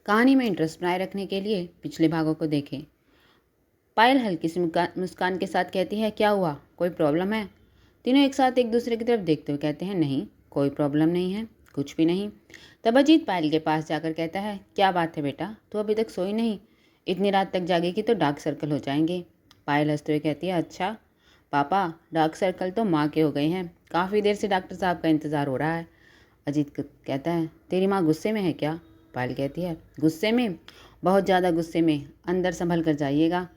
कहानी में इंटरेस्ट बनाए रखने के लिए पिछले भागों को देखें। पायल हल्की सी मुस्कान के साथ कहती है, क्या हुआ, कोई प्रॉब्लम है? तीनों एक साथ एक दूसरे की तरफ देखते हुए कहते हैं, नहीं, कोई प्रॉब्लम नहीं है, कुछ भी नहीं। तब अजीत पायल के पास जाकर कहता है, क्या बात है बेटा, तू अभी तक सोई नहीं? इतनी रात तक जागेगी तो डार्क सर्कल हो जाएंगे। पायल हंसते हुए कहती है, अच्छा पापा, डार्क सर्कल तो माँ के हो गए हैं, काफ़ी देर से डॉक्टर साहब का इंतज़ार हो रहा है। अजीत कहता है, तेरी माँ गुस्से में है क्या? पायल कहती है, गुस्से में, बहुत ज़्यादा गुस्से में, अंदर संभल कर जाइएगा।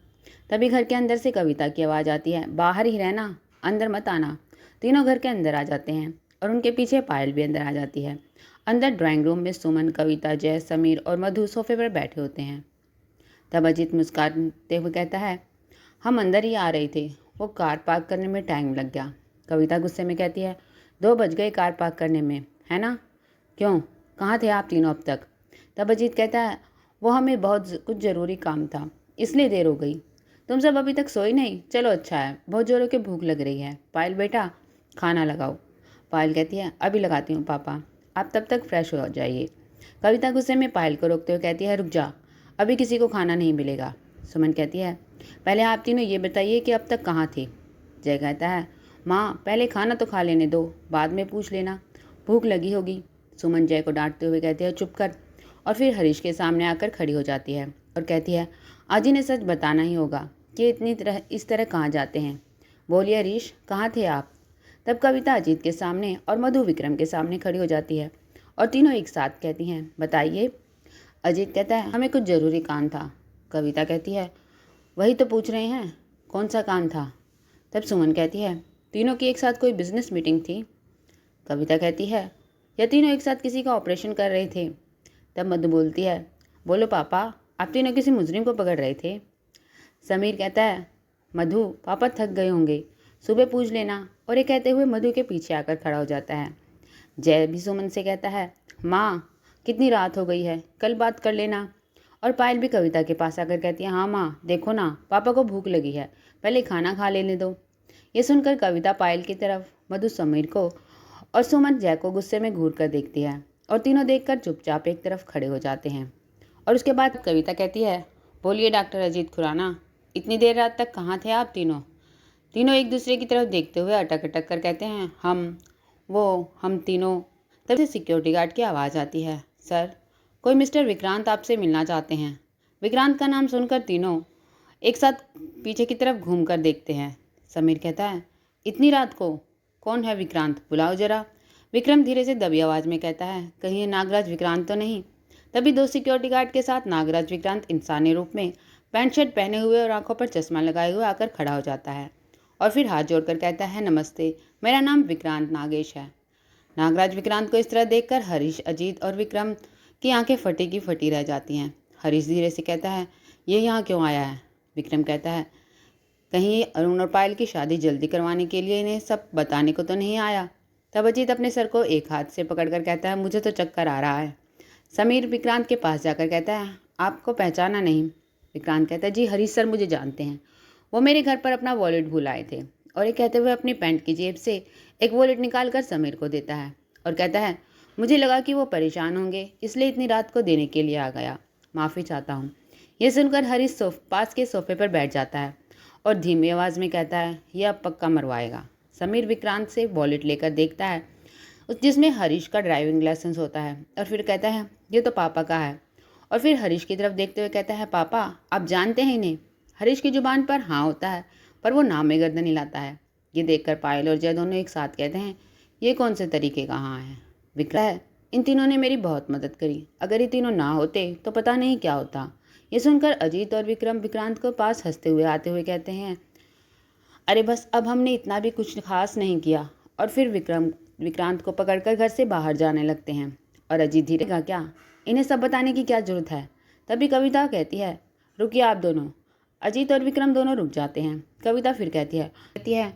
तभी घर के अंदर से कविता की आवाज़ आती है, बाहर ही रहना, अंदर मत आना। तीनों घर के अंदर आ जाते हैं और उनके पीछे पायल भी अंदर आ जाती है। अंदर ड्राइंग रूम में सुमन, कविता, जय, समीर और मधु सोफे पर बैठे होते हैं। तब अजीत मुस्कुराते हुए कहता है, हम अंदर ही आ रहे थे, वो कार पार्क करने में टाइम लग गया। कविता गुस्से में कहती है, 2 बज गए कार पार्क करने में, है ना? क्यों, कहाँ थे आप तीनों अब तक? तब अजीत कहता है, वो हमें बहुत कुछ ज़रूरी काम था, इसलिए देर हो गई। तुम सब अभी तक सोई नहीं? चलो अच्छा है, बहुत ज़ोरों की भूख लग रही है। पायल बेटा, खाना लगाओ। पायल कहती है, अभी लगाती हूँ पापा, आप तब तक फ्रेश हो जाइए। कविता गुस्से में पायल को रोकते हुए कहती है, रुक जा, अभी किसी को खाना नहीं मिलेगा। सुमन कहती है, पहले आप तीनों ये बताइए कि अब तक कहाँ थे? जय कहता है, माँ पहले खाना तो खा लेने दो, बाद में पूछ लेना, भूख लगी होगी। सुमन जय को डांटते हुए कहती है, चुप कर। और फिर हरीश के सामने आकर खड़ी हो जाती है और कहती है, आज इन्हें सच बताना ही होगा कि इस तरह कहाँ जाते हैं। बोलिए हरीश, कहाँ थे आप? तब कविता अजीत के सामने और मधु विक्रम के सामने खड़ी हो जाती है और तीनों एक साथ कहती हैं, बताइए। अजीत कहता है, हमें कुछ ज़रूरी काम था। कविता कहती है, वही तो पूछ रहे हैं, कौन सा काम था? तब सुमन कहती है, तीनों की एक साथ कोई बिजनेस मीटिंग थी। कविता कहती है, या तीनों एक साथ किसी का ऑपरेशन कर रहे थे? तब मधु बोलती है, बोलो पापा, आप तीनों किसी मुजरिम को पकड़ रहे थे? समीर कहता है, मधु पापा थक गए होंगे, सुबह पूछ लेना। और ये कहते हुए मधु के पीछे आकर खड़ा हो जाता है। जय भी सुमन से कहता है, माँ कितनी रात हो गई है, कल बात कर लेना। और पायल भी कविता के पास आकर कहती है, हाँ माँ, देखो ना, पापा को भूख लगी है, पहले खाना खा लेने दो। ये सुनकर कविता पायल की तरफ, मधु समीर को और सुमन जय को गुस्से में घूर कर देखती है और तीनों देखकर चुपचाप एक तरफ खड़े हो जाते हैं। और उसके बाद कविता कहती है, बोलिए डॉक्टर अजीत खुराना, इतनी देर रात तक कहाँ थे आप तीनों? तीनों एक दूसरे की तरफ देखते हुए अटक अटक कर कहते हैं, हम तीनों। तब से सिक्योरिटी गार्ड की आवाज़ आती है, सर, कोई मिस्टर विक्रांत आपसे मिलना चाहते हैं। विक्रांत का नाम सुनकर तीनों एक साथ पीछे की तरफ घूम कर देखते हैं। समीर कहता है, इतनी रात को कौन है विक्रांत, बुलाओ जरा। विक्रम धीरे से दबी आवाज़ में कहता है, कहीं ये नागराज विक्रांत तो नहीं? तभी 2 सिक्योरिटी गार्ड के साथ नागराज विक्रांत इंसानी रूप में पैंट शर्ट पहने हुए और आंखों पर चश्मा लगाए हुए आकर खड़ा हो जाता है और फिर हाथ जोड़कर कहता है, नमस्ते, मेरा नाम विक्रांत नागेश है। नागराज विक्रांत को इस तरह देखकर हरीश, अजीत और विक्रम की आंखें फटी की फटी रह जाती हैं। हरीश धीरे से कहता है, ये यहाँ क्यों आया है? विक्रम कहता है, कहीं अरुण और पायल की शादी जल्दी करवाने के लिए इन्हें सब बताने को तो नहीं आया? तब अजीत अपने सर को एक हाथ से पकड़कर कहता है, मुझे तो चक्कर आ रहा है। समीर विक्रांत के पास जाकर कहता है, आपको पहचाना नहीं? विक्रांत कहता है, जी हरीश सर मुझे जानते हैं, वो मेरे घर पर अपना वॉलेट भूल आए थे। और ये कहते हुए अपनी पैंट की जेब से एक वॉलेट निकाल कर समीर को देता है और कहता है, मुझे लगा कि वो परेशान होंगे, इसलिए इतनी रात को देने के लिए आ गया, माफ़ी चाहता हूँ। ये सुनकर हरीश पास के सोफे पर बैठ जाता है और धीमी आवाज़ में कहता है, यह अब पक्का मरवाएगा। समीर विक्रांत से वॉलेट लेकर देखता है जिसमें हरीश का ड्राइविंग लाइसेंस होता है और फिर कहता है, ये तो पापा का है। और फिर हरीश की तरफ देखते हुए कहता है, पापा आप जानते हैं इन्हें? हरीश की जुबान पर हाँ होता है पर वो नाम में गर्दन हिलाता है। ये देखकर पायल और जय दोनों एक साथ कहते हैं, ये कौन से तरीके का हाँ है? विक्रम है, इन तीनों ने मेरी बहुत मदद करी, अगर ये तीनों ना होते तो पता नहीं क्या होता। ये सुनकर अजीत और विक्रम विक्रांत को पास हंसते हुए आते हुए कहते हैं, अरे बस अब हमने इतना भी कुछ खास नहीं किया। और फिर विक्रांत को पकड़कर घर से बाहर जाने लगते हैं और अजीत धीरे कहा, क्या इन्हें सब बताने की क्या जरूरत है? तभी कविता कहती है, रुकिए आप दोनों। अजीत और विक्रम दोनों रुक जाते हैं। कविता फिर कहती है,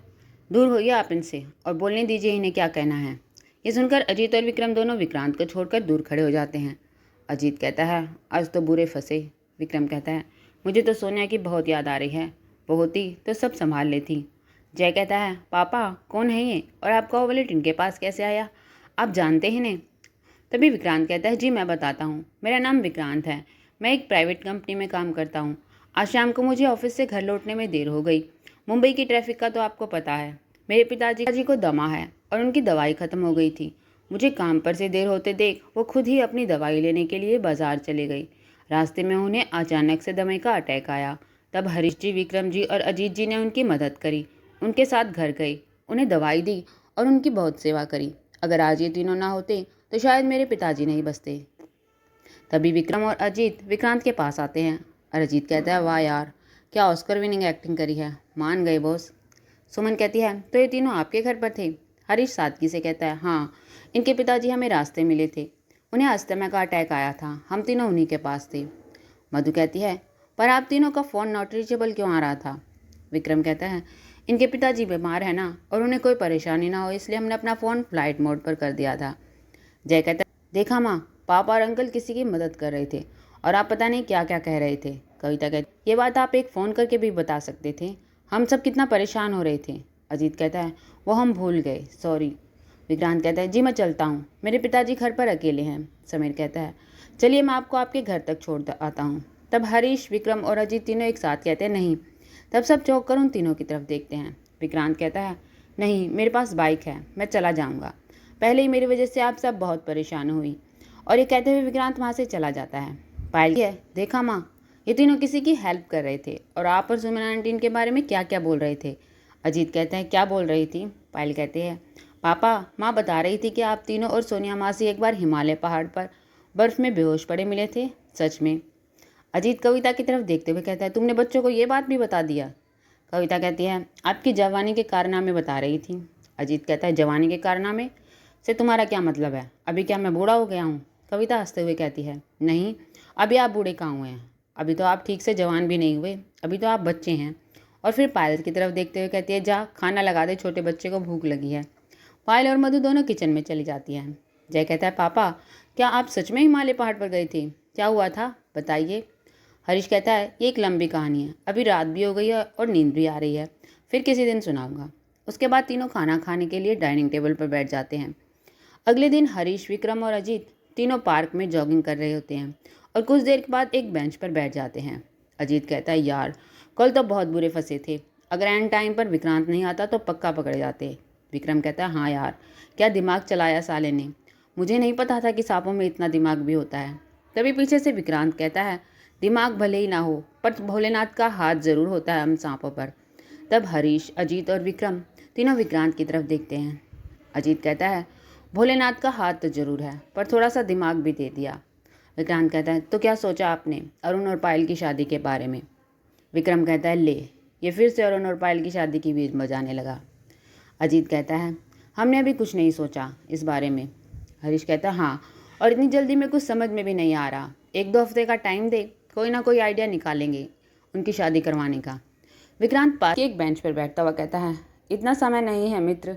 दूर होइए आप इनसे और बोलने दीजिए इन्हें क्या कहना है। ये सुनकर अजीत और विक्रम दोनों विक्रांत को छोड़कर दूर खड़े हो जाते हैं। अजीत कहता है, आज तो बुरे फंसे। विक्रम कहता है, मुझे तो सोनिया की बहुत याद आ रही है, वो होती तो सब संभाल लेती। जय कहता है, पापा कौन है ये और आपका वॉलेट इनके पास कैसे आया? आप जानते हैं इन्हें? तभी विक्रांत कहता है, जी मैं बताता हूँ, मेरा नाम विक्रांत है, मैं एक प्राइवेट कंपनी में काम करता हूँ। आज शाम को मुझे ऑफिस से घर लौटने में देर हो गई। मुंबई की ट्रैफिक का तो आपको पता है। मेरे पिताजी को दमा है और उनकी दवाई ख़त्म हो गई थी। मुझे काम पर से देर होते देख वो खुद ही अपनी दवाई लेने के लिए बाजार चले गई। रास्ते में उन्हें अचानक से दमे का अटैक आया। तब हरीश जी, विक्रम जी और अजीत जी ने उनकी मदद करी, उनके साथ घर गई, उन्हें दवाई दी और उनकी बहुत सेवा करी। अगर आज ये तीनों ना होते तो शायद मेरे पिताजी नहीं बचते। तभी विक्रम और अजीत विक्रांत के पास आते हैं और अजीत कहता है, वाह यार, क्या ऑस्कर विनिंग एक्टिंग करी है, मान गए बॉस। सुमन कहती है, तो ये तीनों आपके घर पर थे? हरीश सादगी से कहता है, हाँ, इनके पिताजी हमें रास्ते मिले थे, उन्हें अस्थमा का अटैक आया था, हम तीनों उन्हीं के पास थे। मधु कहती है, पर आप तीनों का फ़ोन नॉट रीचेबल क्यों आ रहा था? विक्रम कहता है, इनके पिताजी बीमार है ना, और उन्हें कोई परेशानी ना हो इसलिए हमने अपना फ़ोन फ्लाइट मोड पर कर दिया था। जय कहता है, देखा माँ, पापा और अंकल किसी की मदद कर रहे थे और आप पता नहीं क्या क्या कह रहे थे। कविता कहती, ये बात आप एक फ़ोन करके भी बता सकते थे, हम सब कितना परेशान हो रहे थे। अजीत कहता है, वो हम भूल गए, सॉरी। विक्रांत कहता है, जी मैं चलता हूँ, मेरे पिताजी घर पर अकेले हैं। समीर कहता है, चलिए मैं आपको आपके घर तक छोड़ आता हूँ। तब हरीश, विक्रम और अजीत तीनों एक साथ कहते हैं, नहीं। तब सब चौंक कर उन तीनों की तरफ देखते हैं। विक्रांत कहता है, नहीं, मेरे पास बाइक है, मैं चला जाऊँगा, पहले ही मेरी वजह से आप सब बहुत परेशान हुई। और ये कहते हुए विक्रांत वहाँ से चला जाता है। पायल है, देखा माँ, ये तीनों किसी की हेल्प कर रहे थे और आप और सुमन आंटी इनके बारे में क्या क्या बोल रहे थे। अजीत कहते हैं, क्या बोल रही थी? पायल कहते हैं, पापा, माँ बता रही थी कि आप तीनों और सोनिया मासी एक बार हिमालय पहाड़ पर बर्फ़ में बेहोश पड़े मिले थे, सच में? अजीत कविता की तरफ देखते हुए कहता है, तुमने बच्चों को ये बात भी बता दिया? कविता कहती है, आपकी जवानी के कारनामे बता रही थी। अजीत कहता है, जवानी के कारनामे से तुम्हारा क्या मतलब है? अभी क्या मैं बूढ़ा हो गया हूँ? कविता हंसते हुए कहती है, नहीं, अभी आप बूढ़े कहाँ हुए हैं, अभी तो आप ठीक से जवान भी नहीं हुए, अभी तो आप बच्चे हैं। और फिर पायल की तरफ देखते हुए कहती है, जा खाना लगा दे, छोटे बच्चे को भूख लगी है। पायल और मधु दोनों किचन में चली जाती हैं। जय कहता है, पापा, क्या आप सच में हिमालय पहाड़ पर गए थे? क्या हुआ था, बताइए। हरीश कहता है, ये एक लंबी कहानी है, अभी रात भी हो गई है और नींद भी आ रही है, फिर किसी दिन सुनाऊंगा। उसके बाद तीनों खाना खाने के लिए डाइनिंग टेबल पर बैठ जाते हैं। अगले दिन हरीश, विक्रम और अजीत तीनों पार्क में जॉगिंग कर रहे होते हैं और कुछ देर के बाद एक बेंच पर बैठ जाते हैं। अजीत कहता है, यार, कल तो बहुत बुरे फंसे थे, अगर एंड टाइम पर विक्रांत नहीं आता तो पक्का पकड़े जाते। विक्रम कहता है, हाँ यार, क्या दिमाग चलाया साले ने, मुझे नहीं पता था कि सांपों में इतना दिमाग भी होता है। तभी पीछे से विक्रांत कहता है, दिमाग भले ही ना हो पर भोलेनाथ का हाथ जरूर होता है हम सांपों पर। तब हरीश, अजीत और विक्रम तीनों विक्रांत की तरफ देखते हैं। अजीत कहता है, भोलेनाथ का हाथ तो जरूर है पर थोड़ा सा दिमाग भी दे दिया। विक्रांत कहता है, तो क्या सोचा आपने अरुण और पायल की शादी के बारे में? विक्रम कहता है, ले, ये फिर से अरुण और पायल की शादी की बीज बजाने लगा। अजीत कहता है, हमने अभी कुछ नहीं सोचा इस बारे में। हरीश कहता है, हाँ, और इतनी जल्दी में कुछ समझ में भी नहीं आ रहा, 1-2 हफ्ते का टाइम दे, कोई ना कोई आइडिया निकालेंगे उनकी शादी करवाने का। विक्रांत पास एक बेंच पर बैठता हुआ कहता है, इतना समय नहीं है मित्र।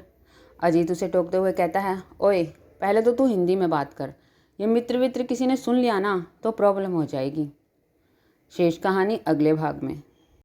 अजीत उसे टोकते हुए कहता है, ओए, पहले तो तू हिंदी में बात कर, ये मित्र वित्र किसी ने सुन लिया ना तो प्रॉब्लम हो जाएगी। शेष कहानी अगले भाग में।